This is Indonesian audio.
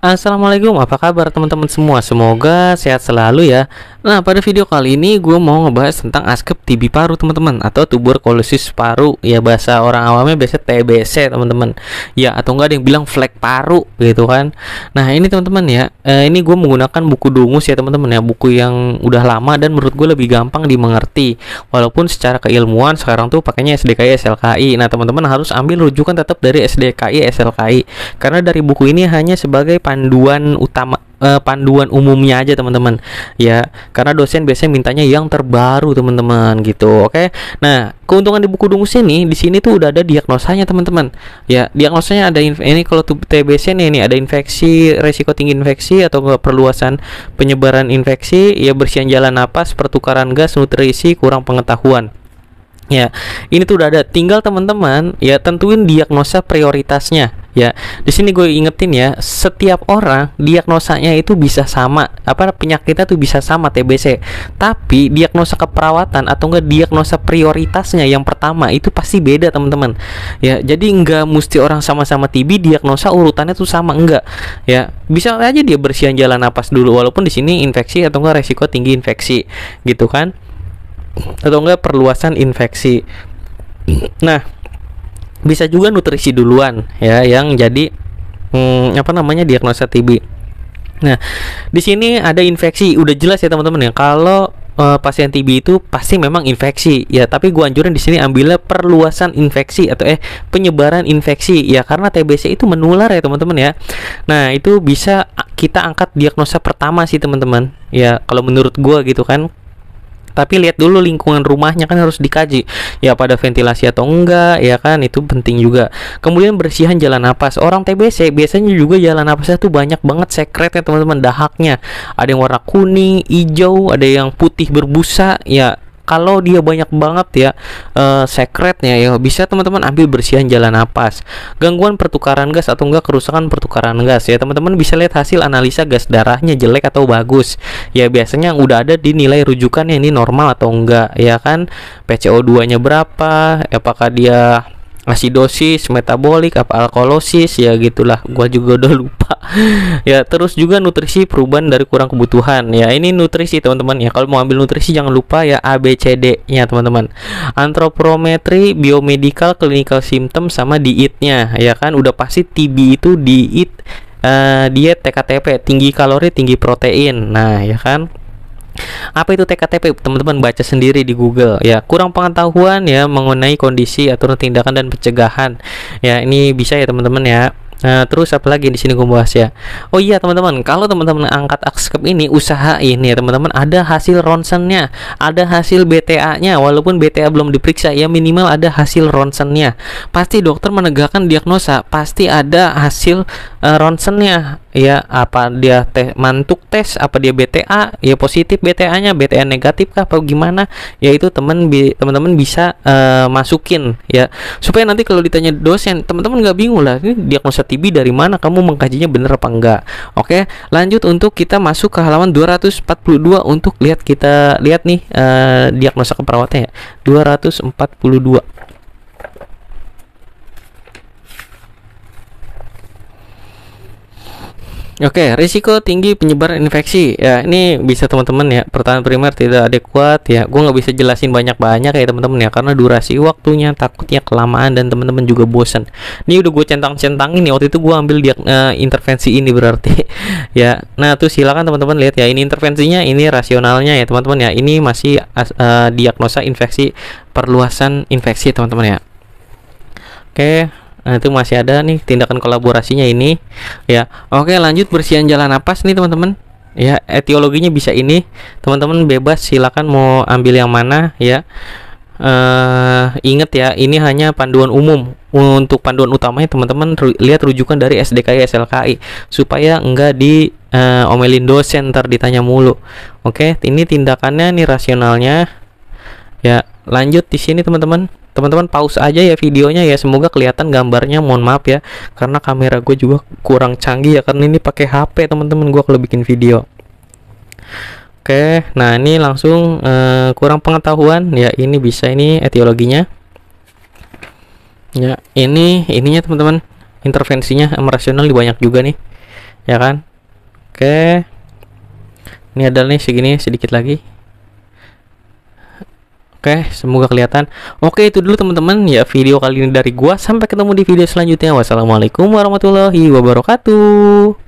Assalamualaikum, apa kabar teman-teman semua? Semoga sehat selalu ya. Nah, pada video kali ini gue mau ngebahas tentang askep TB paru teman-teman, atau tuberkulosis paru. Ya bahasa orang awamnya biasa TBC teman-teman. Ya, atau enggak ada yang bilang flek paru gitu kan. Nah, ini teman-teman ya, ini gue menggunakan buku Dungus ya teman-teman ya, buku yang udah lama dan menurut gue lebih gampang dimengerti. Walaupun secara keilmuan sekarang tuh pakainya SDKI SLKI. Nah, teman-teman harus ambil rujukan tetap dari SDKI SLKI, karena dari buku ini hanya sebagai panduan utama, panduan umumnya aja teman-teman ya, karena dosen biasanya mintanya yang terbaru teman-teman gitu. Oke, nah keuntungan di buku Dungus ini, di sini tuh udah ada diagnosanya teman-teman ya. Diagnosanya ada ini kalau TBC nih, ini ada infeksi, resiko tinggi infeksi atau perluasan penyebaran infeksi ya, bersihan jalan napas, pertukaran gas, nutrisi, kurang pengetahuan. Ya, ini tuh udah ada. Tinggal teman-teman ya tentuin diagnosa prioritasnya ya. Di sini gue ingetin ya, setiap orang diagnosanya itu bisa sama, apa penyakitnya tuh bisa sama TBC. Tapi diagnosa keperawatan atau enggak diagnosa prioritasnya yang pertama itu pasti beda teman-teman. Ya, jadi enggak mesti orang sama-sama TB diagnosa urutannya tuh sama, enggak. Ya, bisa aja dia bersihan jalan napas dulu walaupun di sini infeksi atau enggak resiko tinggi infeksi gitu kan, atau enggak perluasan infeksi. Nah, bisa juga nutrisi duluan ya yang jadi diagnosa TB. Nah, di sini ada infeksi, udah jelas ya teman-teman ya, kalau pasien TB itu pasti memang infeksi ya, tapi gua anjurin di sini ambilnya perluasan infeksi atau penyebaran infeksi ya, karena TBC itu menular ya teman-teman ya. Nah, itu bisa kita angkat diagnosa pertama sih teman-teman ya, kalau menurut gua gitu kan. Tapi lihat dulu lingkungan rumahnya kan harus dikaji ya, pada ventilasi atau enggak ya kan, itu penting juga. Kemudian bersihan jalan napas. Orang TBC biasanya juga jalan napasnya tuh banyak banget sekretnya teman-teman, dahaknya. Ada yang warna kuning, hijau, ada yang putih berbusa ya. Kalau dia banyak banget ya sekretnya ya, bisa teman-teman ambil bersihan jalan napas. Gangguan pertukaran gas atau enggak kerusakan pertukaran gas ya, teman-teman bisa lihat hasil analisa gas darahnya jelek atau bagus ya. Biasanya udah ada di nilai rujukannya, ini normal atau enggak ya kan. PCO2 nya berapa, apakah dia asidosis, metabolik, apa alkalosis ya, gitulah, gua juga udah lupa ya. Terus juga nutrisi, perubahan dari kurang kebutuhan ya, ini nutrisi teman-teman ya. Kalau mau ambil nutrisi jangan lupa ya ABCD nya teman-teman. Antropometri, biomedical, clinical symptom, sama dietnya ya kan. Udah pasti TB itu diet, diet TKTP, tinggi kalori tinggi protein. Nah ya kan, apa itu TKTP teman-teman, baca sendiri di Google ya. Kurang pengetahuan ya mengenai kondisi, aturan tindakan dan pencegahan ya, ini bisa ya teman-teman ya. Terus apa lagi di sini gue bahas ya. Oh iya teman-teman, kalau teman-teman angkat askep ini, usahain ya teman-teman ada hasil ronsennya, ada hasil BTA-nya. Walaupun BTA belum diperiksa ya, minimal ada hasil ronsennya. Pasti dokter menegakkan diagnosa, pasti ada hasil ronsennya ya. Apa dia mantuk tes, apa dia BTA ya, positif BTA-nya, BTA negatif kah apa gimana ya, itu teman-teman bisa masukin ya, supaya nanti kalau ditanya dosen teman-teman nggak bingung lah, ini diagnosa TB dari mana, kamu mengkajinya bener apa enggak. Oke, lanjut untuk kita masuk ke halaman 242 untuk kita lihat nih diagnosa keperawatannya ya. 242. Oke, risiko tinggi penyebaran infeksi ya, ini bisa teman-teman ya, pertahanan primer tidak adekuat ya. Gue nggak bisa jelasin banyak-banyak ya teman-teman ya, karena durasi waktunya takutnya kelamaan dan teman-teman juga bosan. Ini udah gue centang-centangin nih, waktu itu gue ambil intervensi ini berarti ya. Nah tuh silakan teman-teman lihat ya, ini intervensinya, ini rasionalnya ya teman-teman ya. Ini masih diagnosa infeksi, perluasan infeksi teman-teman ya. Oke. Nah itu masih ada nih tindakan kolaborasinya ini ya. Oke, lanjut bersihan jalan napas nih teman-teman ya. Etiologinya bisa ini, teman-teman bebas silakan mau ambil yang mana ya. Ingat ya, ini hanya panduan umum. Untuk panduan utamanya teman-teman lihat rujukan dari SDKI SLKI, supaya enggak di omelin dosen ntar ditanya mulu. Oke, ini tindakannya nih, rasionalnya ya. Lanjut di sini teman-teman pause aja ya videonya ya, semoga kelihatan gambarnya. Mohon maaf ya, karena kamera gue juga kurang canggih ya, karena ini pakai HP teman-teman gue kalau bikin video. Oke, nah ini langsung kurang pengetahuan ya, ini bisa, ini etiologinya ya. Ininya teman-teman, intervensinya rasional banyak juga nih ya kan? Oke, ini adalah nih segini sedikit lagi. Oke, semoga kelihatan. Oke, itu dulu teman-teman ya video kali ini dari gua. Sampai ketemu di video selanjutnya. Wassalamualaikum warahmatullahi wabarakatuh.